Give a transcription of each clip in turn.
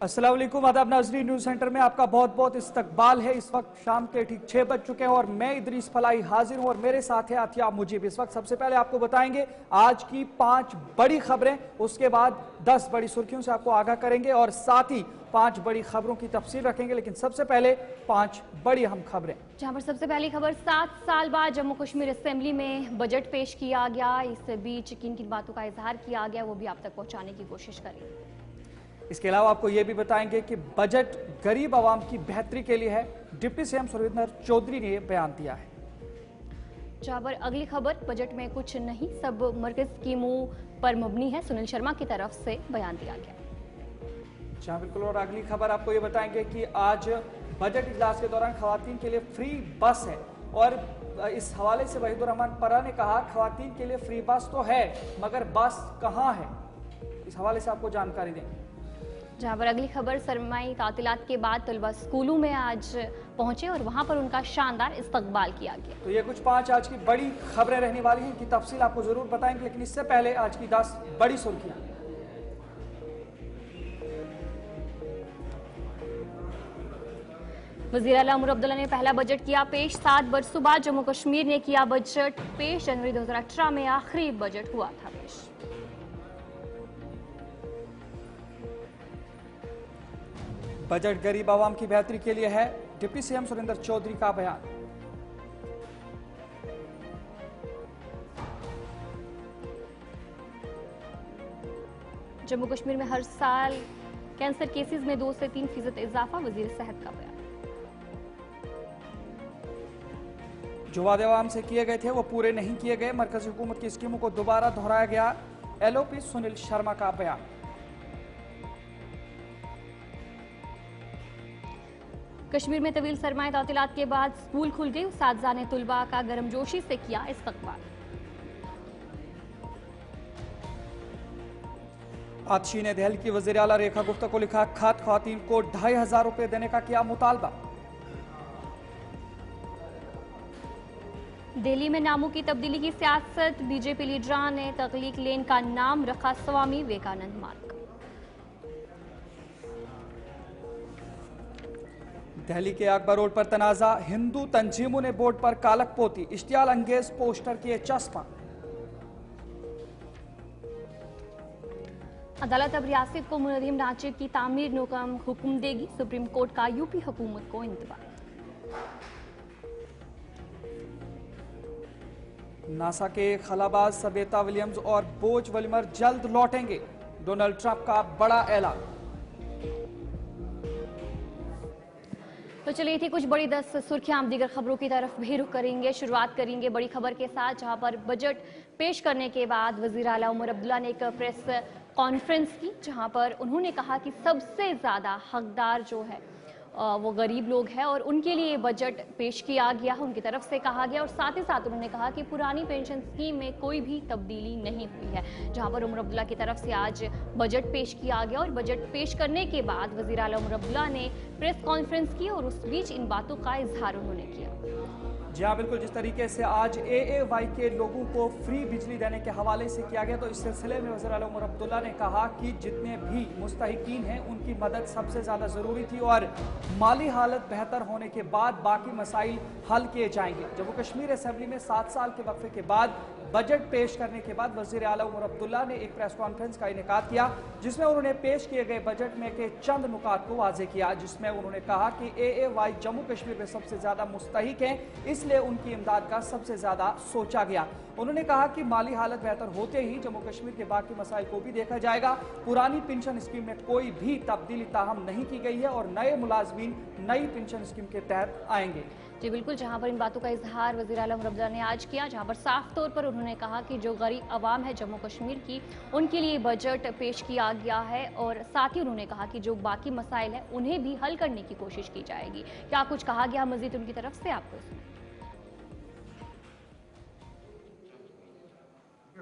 अस्सलाम वालेकुम, आदाब नाज़रीन। न्यूज़ सेंटर में आपका बहुत बहुत इस्तकबाल है। इस वक्त शाम के ठीक 6 बज चुके हैं और मैं इदरीस फलाई हाजिर हूं और मेरे साथ है आतिया मुजीब। इस वक्त सबसे पहले आपको बताएंगे आज की 5 बड़ी खबरें, उसके बाद 10 बड़ी सुर्खियों से आपको आगाह करेंगे और साथ ही 5 बड़ी खबरों की तफसील रखेंगे। लेकिन सबसे पहले 5 बड़ी अहम खबरें, जहां पर सबसे पहली खबर 7 साल बाद जम्मू कश्मीर असेंबली में बजट पेश किया गया। इस बीच किन किन बातों का इजहार किया गया वो भी आप तक पहुंचाने की कोशिश करेंगे। इसके अलावा आपको यह भी बताएंगे कि बजट गरीब आवाम की बेहतरी के लिए है। डिप्टी सीएम सुरेंद्र चौधरी ने यह बयान दिया है। जहां पर अगली खबर बजट में कुछ नहीं, सब मरकज स्कीमों पर मबनी है, सुनील शर्मा की तरफ से बयान दिया गया। जहां बिल्कुल और अगली खबर आपको ये बताएंगे कि आज बजट इजलास के दौरान खवातीन के लिए फ्री बस है और इस हवाले से वहीदुर रहमान परा ने कहा खवातीन के लिए फ्री बस तो है मगर बस कहां है, इस हवाले से आपको जानकारी देंगे। जहां पर अगली खबर सरमाई तातीलात के बाद तलबा स्कूलों में आज पहुंचे और वहां पर उनका शानदार इस्तकबाल किया गया। तो ये कुछ 5 आज की बड़ी खबरें रहने वाली हैं, इनकी तफसील आपको जरूर बताएंगे। लेकिन इससे पहले आज की 10 बड़ी सुर्खियां। वज़ीर आला उमर अब्दुल्ला ने पहला बजट किया पेश। 7 बरसों बाद जम्मू कश्मीर ने किया बजट पेश। जनवरी 2018 में आखिरी बजट हुआ था पेश। बजट गरीब आवाम की बेहतरी के लिए है, डिप्टी सीएम सुरेंद्र चौधरी का बयान। जम्मू कश्मीर में हर साल कैंसर केसेस में 2 से 3% इजाफा, वजीर सेहत का बयान। जो वादे आवाम से किए गए थे वो पूरे नहीं किए गए, मरकजी हुकूमत की स्कीमों को दोबारा दोहराया गया, एलओपी सुनील शर्मा का बयान। कश्मीर में तवील सरमाए तातीलात के बाद स्कूल खुल गए, उस्तादजा ने तुलबा का गर्मजोशी से किया इस्तकबाल। आतिशी ने दहली की वज़ीर आला रेखा गुप्ता को लिखा खत, ख्वातीन को 2500 रुपए देने का किया मुतालबा। दिल्ली में नामों की तब्दीली की सियासत, बीजेपी लीडरान ने तख्लीक लेन का नाम रखा स्वामी विवेकानंद मार्ग। दिल्ली के अकबर रोड पर तनाजा, हिंदू तंजीमों ने बोर्ड पर कालक पोती, इश्तियाल अंगेज पोस्टर किए चस्पा। अदालत अब रियासत को मुनज़्ज़म ढांचे की तामीर नो का हुक्म देगी, सुप्रीम कोर्ट का यूपी हुकूमत को इंतबाह। नासा के खलाबाज सबिता विलियम्स और बोज वलिमर जल्द लौटेंगे, डोनाल्ड ट्रंप का बड़ा ऐलान। तो चलिए थी कुछ बड़ी 10 सुर्खियां, हम दीगर खबरों की तरफ भी रुख करेंगे। शुरुआत करेंगे बड़ी खबर के साथ, जहां पर बजट पेश करने के बाद वज़ीर आला उमर अब्दुल्ला ने एक प्रेस कॉन्फ्रेंस की, जहां पर उन्होंने कहा कि सबसे ज़्यादा हकदार जो है वो गरीब लोग हैं और उनके लिए बजट पेश किया गया है, उनकी तरफ से कहा गया। और साथ ही साथ उन्होंने कहा कि पुरानी पेंशन स्कीम में कोई भी तब्दीली नहीं हुई है। जहां पर उमर अब्दुल्ला की तरफ से आज बजट पेश किया गया और बजट पेश करने के बाद वज़ीर आला उमर अब्दुल्ला ने प्रेस कॉन्फ्रेंस की और उस बीच इन बातों का इजहार उन्होंने किया। जी हाँ, बिल्कुल जिस तरीके से आज एएवाई के लोगों को फ्री बिजली देने के हवाले से किया गया, तो इस सिलसिले में वज़ीर आला उमर अब्दुल्ला ने कहा कि जितने भी मुस्तहिकीन हैं उनकी मदद सबसे ज़्यादा ज़रूरी थी और माली हालत बेहतर होने के बाद बाकी मसाइल हल किए जाएंगे। जम्मू कश्मीर असेंबली में 7 साल के वक्फे के बाद बजट पेश करने के बाद वज़ीर आला उमर अब्दुल्ला ने एक प्रेस कॉन्फ्रेंस का इनेकाद किया, जिसमें उन्होंने पेश किए गए बजट में के चंद नुकात को वाजे किया, जिसमें उन्होंने कहा कि एएवाई जम्मू कश्मीर में सबसे ज़्यादा मुस्तहिक हैं, इसलिए उनकी इमदाद का सबसे ज़्यादा सोचा गया। उन्होंने कहा कि माली हालत बेहतर होते ही जम्मू कश्मीर के बाकी मसाइल को भी देखा जाएगा। पुरानी पेंशन स्कीम में कोई भी तब्दीली ताहम नहीं की गई है और नए मुलाजमीन नई पेंशन स्कीम के तहत आएंगे। जी बिल्कुल, जहां पर इन बातों का इजहार वज़ीर आला उमर अब्दुल्ला ने आज किया, जहां पर साफ तौर पर उन्होंने कहा कि जो गरीब आवाम है जम्मू कश्मीर की, उनके लिए बजट पेश किया गया है और साथ ही उन्होंने कहा कि जो बाकी मसाइल हैं उन्हें भी हल करने की कोशिश की जाएगी। क्या कुछ कहा गया मजीद उनकी तरफ से, आपको सुनिए।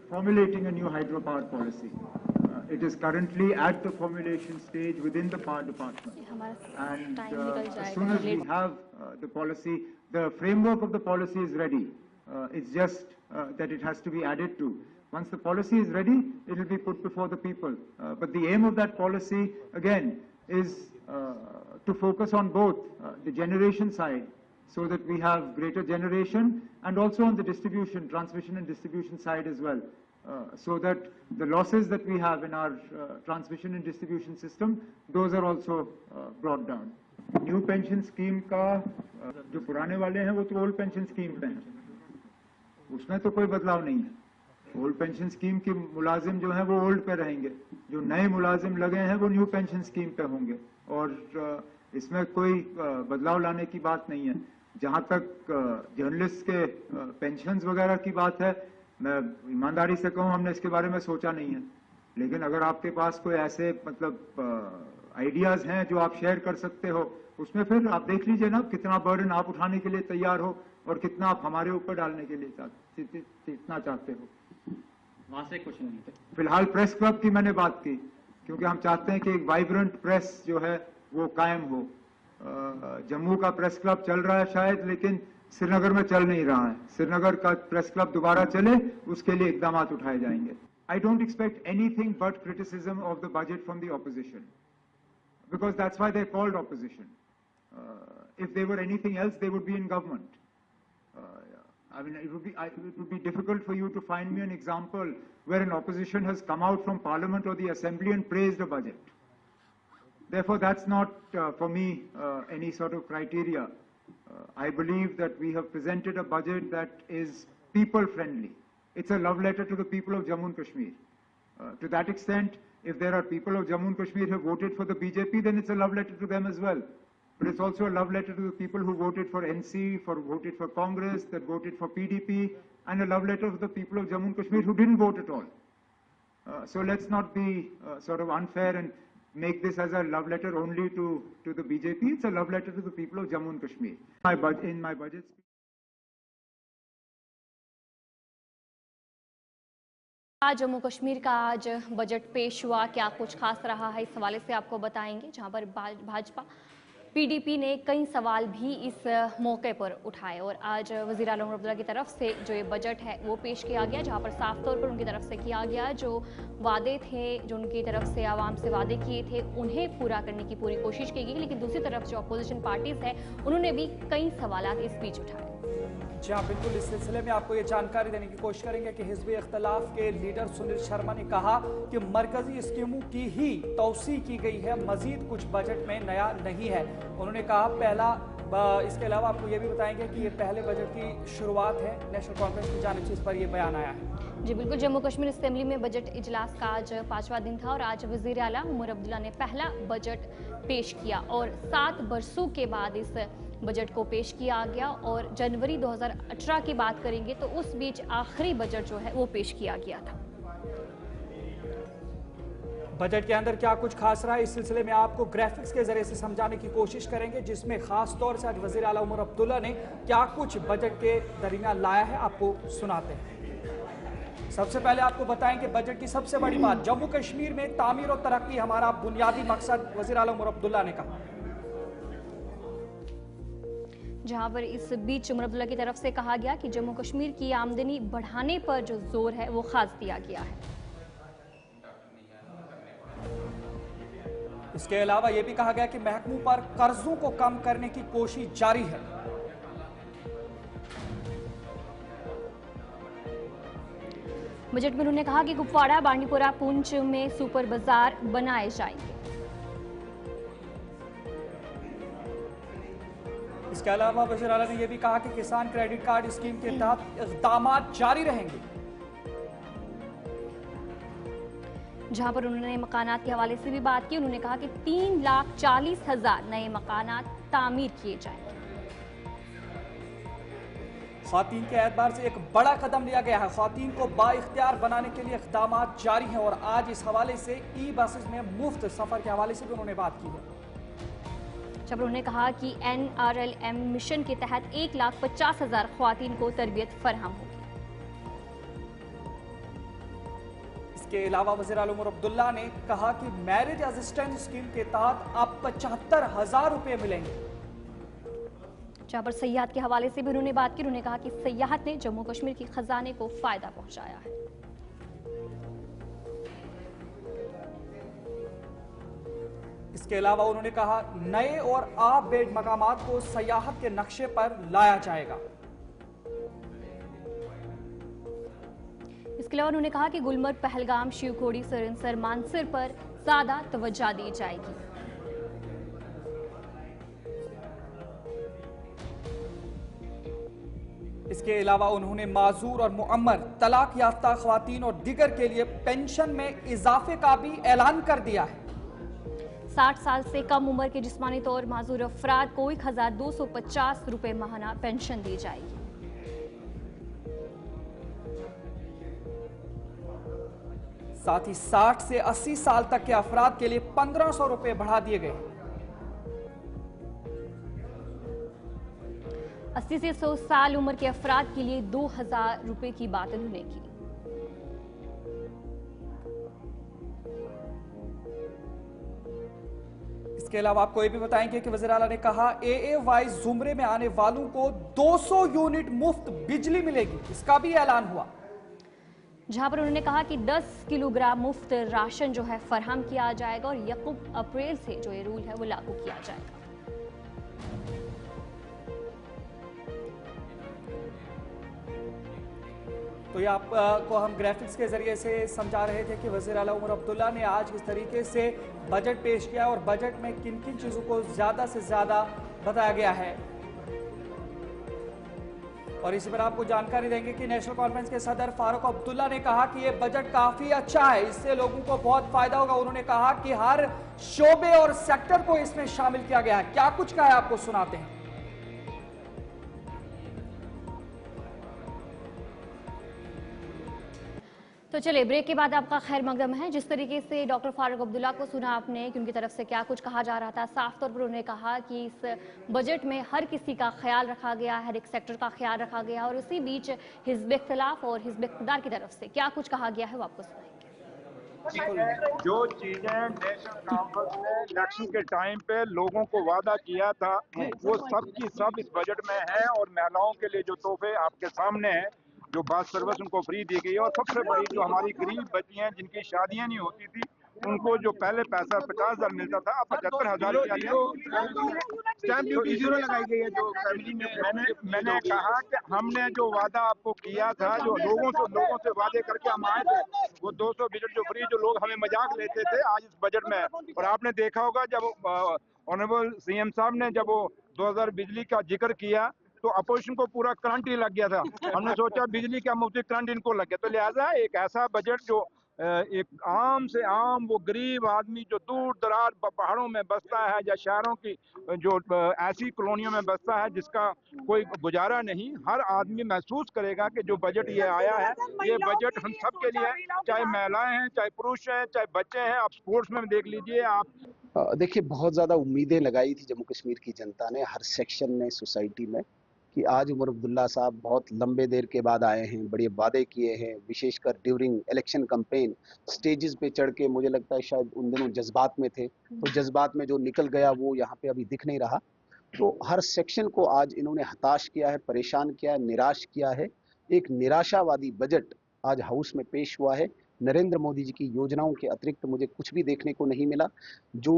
Formulating a new hydropower policy. It is currently at the formulation stage within the power department. And as soon as we have the policy, the framework of the policy is ready. It's just that it has to be added to. Once the policy is ready, it will be put before the people. But the aim of that policy, again, is to focus on both the generation side, so that we have greater generation, and also on the distribution, transmission and distribution side as well, so that the losses that we have in our transmission and distribution system, those are also brought down. New pension scheme का जो पुराने वाले हैं वो तो old pension scheme पे हैं, उसमें तो कोई बदलाव नहीं है। ओल्ड पेंशन स्कीम के मुलाजिम जो हैं वो ओल्ड पे रहेंगे, जो नए मुलाजिम लगे हैं वो न्यू पेंशन स्कीम पे होंगे, और इसमें कोई बदलाव लाने की बात नहीं है। जहां तक जर्नलिस्ट के पेंशन्स वगैरह की बात है, मैं ईमानदारी से कहूं हमने इसके बारे में सोचा नहीं है, लेकिन अगर आपके पास कोई ऐसे मतलब आइडियाज हैं जो आप शेयर कर सकते हो, उसमें फिर आप देख लीजिए ना कितना बर्डन आप उठाने के लिए तैयार हो और कितना आप हमारे ऊपर डालने के लिए इतना चाहते हो। वहां से कुछ नहीं थे। फिलहाल प्रेस क्लब की मैंने बात की, क्योंकि हम चाहते हैं कि एक वाइब्रेंट प्रेस जो है वो कायम हो। जम्मू का प्रेस क्लब चल रहा है शायद, लेकिन श्रीनगर में चल नहीं रहा है। श्रीनगर का प्रेस क्लब दोबारा चले, उसके लिए इकदाम उठाए जाएंगे। I don't expect anything but criticism of the budget from the opposition, because that's why they're called opposition. If they were anything else, they would be in government. I mean, it would be difficult for you to find me an example where an opposition has come out from Parliament or the Assembly and praised a budget. Therefore, that's not for me any sort of criteria. I believe that we have presented a budget that is people-friendly. It's a love letter to the people of Jammu and Kashmir. To that extent, if there are people of Jammu and Kashmir who have voted for the BJP, then it's a love letter to them as well. But it's also a love letter to the people who voted for NC, voted for Congress, that voted for PDP, and a love letter to the people of Jammu and Kashmir who didn't vote at all. So let's not be sort of unfair and make this as a love letter only to the BJP. It's a love letter to the people of Jammu and Kashmir. In my budget speech. आज जम्मू कश्मीर का आज budget पेश हुआ, क्या कुछ खास रहा है इस हवाले से आपको बताएंगे, जहां पर भाजपा पीडीपी ने कई सवाल भी इस मौके पर उठाए। और आज वज़ीर आला उमर अब्दुल्ला की तरफ से जो ये बजट है वो पेश किया गया, जहां पर साफ तौर पर उनकी तरफ से किया गया जो वादे थे, जो उनकी तरफ से आवाम से वादे किए थे, उन्हें पूरा करने की पूरी कोशिश की गई। लेकिन दूसरी तरफ जो अपोजिशन पार्टीज है उन्होंने भी कई सवाल इस बीच उठाए। जी हाँ, बिल्कुल। इस सिलसिले में आपको ये जानकारी देने की कोशिश करेंगे कि हिज़्ब इख्तिलाफ के लीडर सुनील शर्मा ने कहा कि मरकजी स्कीमों की ही तौसी की गई है, मजीद कुछ बजट में नया नहीं है। उन्होंने कहा पहला, इसके अलावा आपको ये भी बताएंगे कि ये पहले बजट की शुरुआत है, नेशनल कॉन्फ्रेंस की जानिब से इस पर यह बयान आया है। जी बिल्कुल, जम्मू कश्मीर असेंबली में बजट इजलास का आज 5वां दिन था और आज वज़ीर आला उमर अब्दुल्ला ने पहला बजट पेश किया और 7 बरसों के बाद इस बजट को पेश किया गया। और जनवरी 2018 की बात करेंगे तो उस बीच आखिरी बजट जो है वो पेश किया गया था। बजट के अंदर क्या कुछ खास रहा है, इस सिलसिले में आपको ग्राफिक्स के जरिए से समझाने की कोशिश करेंगे, जिसमें खास तौर से आज वज़ीर आला उमर अब्दुल्ला ने क्या कुछ बजट के दरमियान लाया है, आपको सुनाते हैं। सबसे पहले आपको बताएंगे बजट की सबसे बड़ी बात, जम्मू कश्मीर में तामीर और तरक्की हमारा बुनियादी मकसद, वज़ीर आला उमर अब्दुल्ला ने कहा। जहां पर इस बीच उमर अब्दुल्ला की तरफ से कहा गया कि जम्मू कश्मीर की आमदनी बढ़ाने पर जो जोर है वो खास दिया गया है। इसके अलावा यह भी कहा गया कि महकमों पर कर्जों को कम करने की कोशिश जारी है। बजट में उन्होंने कहा कि कुपवाड़ा, बांडीपुरा, पुंछ में सुपर बाजार बनाए जाएंगे। इसके अलावा वज़ीर आला ने यह भी कहा कि किसान क्रेडिट कार्ड स्कीम के तहत इक़दाम जारी रहेंगे। जहां पर उन्होंने मकानात के हवाले से भी बात की, उन्होंने कहा कि 3,40,000 नए मकानात तामीर किए जाएंगे। ख़वातीन के एतबार से एक बड़ा कदम लिया गया है, ख़वातीन को बाइख्तियार बनाने के लिए इक़दाम जारी हैं और आज इस हवाले से ई बसेस में मुफ्त सफर के हवाले से भी उन्होंने बात की है। जब उन्होंने कहा कि NRLM मिशन के तहत 1,50,000 ख़वातीन को तरबियत फराहम होगी। इसके अलावा वज़ीर आला उमर अब्दुल्ला ने कहा कि मैरिज असिस्टेंस स्कीम के तहत अब 75,000 रुपए मिलेंगे। जहां पर सयाहत के हवाले से भी उन्होंने बात की, उन्होंने कहा कि सयाहत ने जम्मू कश्मीर की खजाने को फायदा पहुंचाया है। इसके अलावा उन्होंने कहा नए और आप बेड मकामात को सयाहत के नक्शे पर लाया जाएगा। इसके अलावा उन्होंने कहा कि गुलमर्ग, पहलगाम, शिवखोड़ी, सरिंसर, मानसर पर ज्यादा तवज्जो दी जाएगी। इसके अलावा उन्होंने माजूर और मुअम्मर, तलाक याफ्ता खवातीन और दिगर के लिए पेंशन में इजाफे का भी ऐलान कर दिया है। 60 साल से कम उम्र के जिस्मानी तौर माजूर अफराद को 1250 रुपए माहाना पेंशन दी जाएगी। साथ ही 60 से 80 साल तक के अफराद के लिए 1500 रुपए बढ़ा दिए गए। 80 से 100 साल उम्र के अफराद के लिए 2000 रुपए की बात उन्होंने की। इसके अलावा आपको ये भी बताएंगे कि वज़ीर आला ने कहा AAY जुमरे में आने वालों को 200 यूनिट मुफ्त बिजली मिलेगी, इसका भी ऐलान हुआ। जहां पर उन्होंने कहा कि 10 किलोग्राम मुफ्त राशन जो है फराहम किया जाएगा और 1 अप्रैल से जो ये रूल है वो लागू किया जाएगा। तो ये आपको हम ग्राफिक्स के जरिए से समझा रहे थे कि वज़ीर आला उमर अब्दुल्ला ने आज किस तरीके से बजट पेश किया और बजट में किन किन चीज़ों को ज़्यादा से ज़्यादा बताया गया है। और इसी पर आपको जानकारी देंगे कि नेशनल कॉन्फ्रेंस के सदर फारूक अब्दुल्ला ने कहा कि यह बजट काफ़ी अच्छा है, इससे लोगों को बहुत फायदा होगा। उन्होंने कहा कि हर शोबे और सेक्टर को इसमें शामिल किया गया है। क्या कुछ कहा है आपको सुनाते हैं। तो चलिए ब्रेक के बाद आपका खैर मकदम है। जिस तरीके से डॉक्टर फारूक अब्दुल्ला को सुना आपने कि उनकी तरफ से क्या कुछ कहा जा रहा था, साफ तौर पर उन्होंने कहा कि इस बजट में हर किसी का ख्याल रखा गया, हर एक सेक्टर का ख्याल रखा गया और उसी बीच हिज़्ब इख्तिलाफ और हिज़्ब इक़्तिदार की तरफ से क्या कुछ कहा गया है वो आपको सुनाएंगे। जो चीजें नेशनल कॉन्फ्रेंस ने इलेक्शन के टाइम पे लोगों को वादा किया था वो सब की सब इस बजट में है। और महिलाओं के लिए जो तोहफे आपके सामने हैं, जो बस सर्विस उनको फ्री दी गई है और सबसे बड़ी जो हमारी गरीब बच्ची हैं जिनकी शादियां नहीं होती थी उनको जो पहले पैसा 50,000 मिलता था अब 75,000 स्टैंप ड्यूटी जीरो लगाई गई है। जो फैमिली में मैंने कहा कि हमने जो वादा आपको किया था, जो लोगों से वादे करके हम आए थे, वो 200 बिजली जो फ्री जो लोग हमें मजाक लेते थे आज इस बजट में। और आपने देखा होगा जब ऑनरेबल CM साहब ने जब वो 2000 बिजली का जिक्र किया तो अपोजिशन को पूरा करंट ही लग गया था। हमने सोचा बिजली का मुफ्त करंट इनको लग गया। तो लिहाजा एक ऐसा बजट जो एक आम से आम वो गरीब आदमी जो दूर दराज पहाड़ों में बसता है या शहरों की जो ऐसी कॉलोनियों में बसता है जिसका कोई गुजारा नहीं, हर आदमी महसूस करेगा कि जो बजट ये आया है ये बजट हम सब के लिए है, चाहे महिलाएं हैं, चाहे पुरुष हैं, चाहे बच्चे हैं। आप स्पोर्ट्स में देख लीजिए। आप देखिए बहुत ज़्यादा उम्मीदें लगाई थी जम्मू कश्मीर की जनता ने, हर सेक्शन ने, सोसाइटी में, कि आज उमर अब्दुल्ला साहब बहुत लंबे देर के बाद आए हैं, बड़े वादे किए हैं, विशेषकर ड्यूरिंग इलेक्शन कैंपेन स्टेजेस पे चढ़ के मुझे लगता है शायद उन दिनों जज्बात में थे, तो जज्बात में जो निकल गया वो यहाँ पे अभी दिख नहीं रहा। तो हर सेक्शन को आज इन्होंने हताश किया है, परेशान किया है, निराश किया है। एक निराशावादी बजट आज हाउस में पेश हुआ है। नरेंद्र मोदी जी की योजनाओं के अतिरिक्त मुझे कुछ भी देखने को नहीं मिला। जो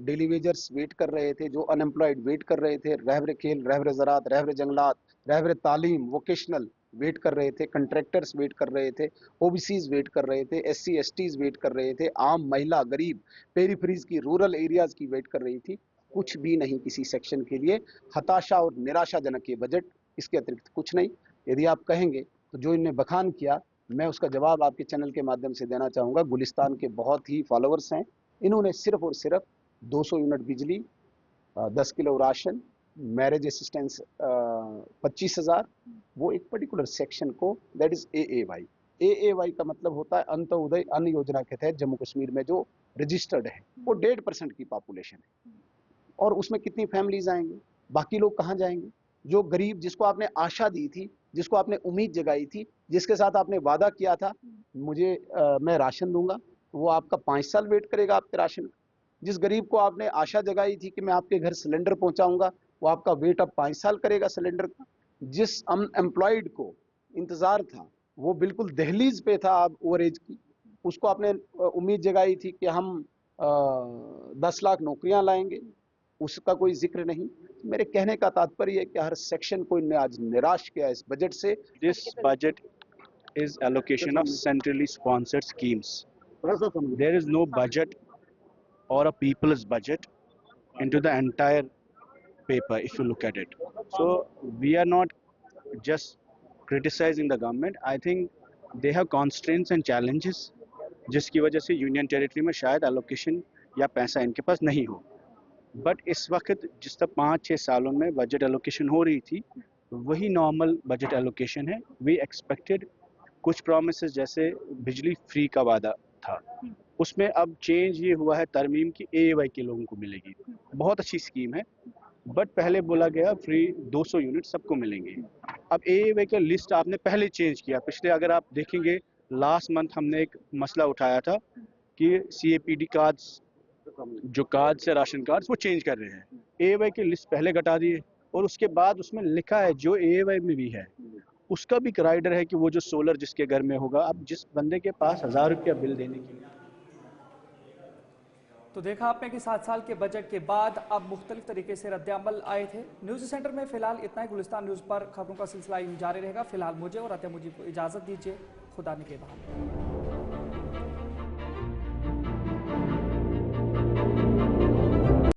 डेली वेजर्स वेट कर रहे थे, जो अनएम्प्लॉयड वेट कर रहे थे, रहबर खेल, रहबर ज़रात, रहबर जंगलात, रहबर तालीम, वोकेशनल वेट कर रहे थे, कंट्रैक्टर्स वेट कर रहे थे, OBCs वेट कर रहे थे, SC STs वेट कर रहे थे, आम महिला, गरीब, पेरीफ्रीज की, रूरल एरियाज की वेट कर रही थी। कुछ भी नहीं किसी सेक्शन के लिए। हताशा और निराशाजनक ये बजट, इसके अतिरिक्त कुछ नहीं। यदि आप कहेंगे तो जो इनने बखान किया मैं उसका जवाब आपके चैनल के माध्यम से देना चाहूँगा। गुलिस्तान के बहुत ही फॉलोअर्स हैं, इन्होंने सिर्फ और सिर्फ 200 यूनिट बिजली, 10 किलो राशन, मैरिज असिस्टेंस 25,000, वो एक पर्टिकुलर सेक्शन को, दैट इज AAY। AAY का मतलब होता है अंत्योदय अन्न योजना के तहत जम्मू कश्मीर में जो रजिस्टर्ड है वो 1.5% की पॉपुलेशन है। और उसमें कितनी फैमिलीज आएंगी, बाकी लोग कहाँ जाएंगे? जो गरीब, जिसको आपने आशा दी थी, जिसको आपने उम्मीद जगाई थी, जिसके साथ आपने वादा किया था मैं राशन दूंगा, वो आपका 5 साल वेट करेगा आपके राशन का। जिस गरीब को आपने आशा जगाई थी कि मैं आपके घर सिलेंडर पहुंचाऊंगा, वो आपका वेट अब 5 साल करेगा सिलेंडर का। जिस अनएम्प्लॉयड को इंतजार था, वो बिल्कुल दहलीज पे था अब ओवर एज की, उसको आपने उम्मीद जगाई थी कि हम 10 लाख नौकरियां लाएंगे, उसका कोई जिक्र नहीं। मेरे कहने का तात्पर्य है कि हर सेक्शन को इन्हें आज निराश किया इस बजट से। This budget is allocation of centrally sponsored schemes. There is no budget or a people's budget into the entire paper if you look at it. So we are not just criticizing the government. I think they have constraints and challenges जिसकी वजह से union territory में शायद allocation या पैसा इनके पास नहीं हो। बट इस वक्त जिस तक 5-6 सालों में बजट एलोकेशन हो रही थी वही नॉर्मल बजट एलोकेशन है। वी एक्सपेक्टेड कुछ प्रॉमिसेस जैसे बिजली फ्री का वादा था, उसमें अब चेंज ये हुआ है तरमीम की AAY के लोगों को मिलेगी। बहुत अच्छी स्कीम है, बट पहले बोला गया फ्री 200 यूनिट सबको मिलेंगे। अब AAY का लिस्ट आपने पहले चेंज किया। पिछले अगर आप देखेंगे लास्ट मंथ हमने एक मसला उठाया था कि CAPD कार्ड्स, जो कार्ड्स है राशन कार्ड्स, वो चेंज कर रहे हैं। AAY की लिस्ट पहले घटा दिए और उसके बाद उसमें लिखा है जो AAY में भी है उसका भी राइडर है कि वो जो सोलर जिसके घर में होगा, अब जिस बंदे के पास 1000 रुपया बिल देने के लिए। तो देखा आपने कि 7 साल के बजट के बाद अब मुख्तलिफ तरीके से रद्द-ए-अमल आए थे। न्यूज़ सेंटर में फिलहाल इतना ही। गुलिस्तान न्यूज़ पर खबरों का सिलसिला यूं जारी रहेगा। फिलहाल मुझे और अत्या मुझे को इजाज़त दीजिए। खुदा निगहबान।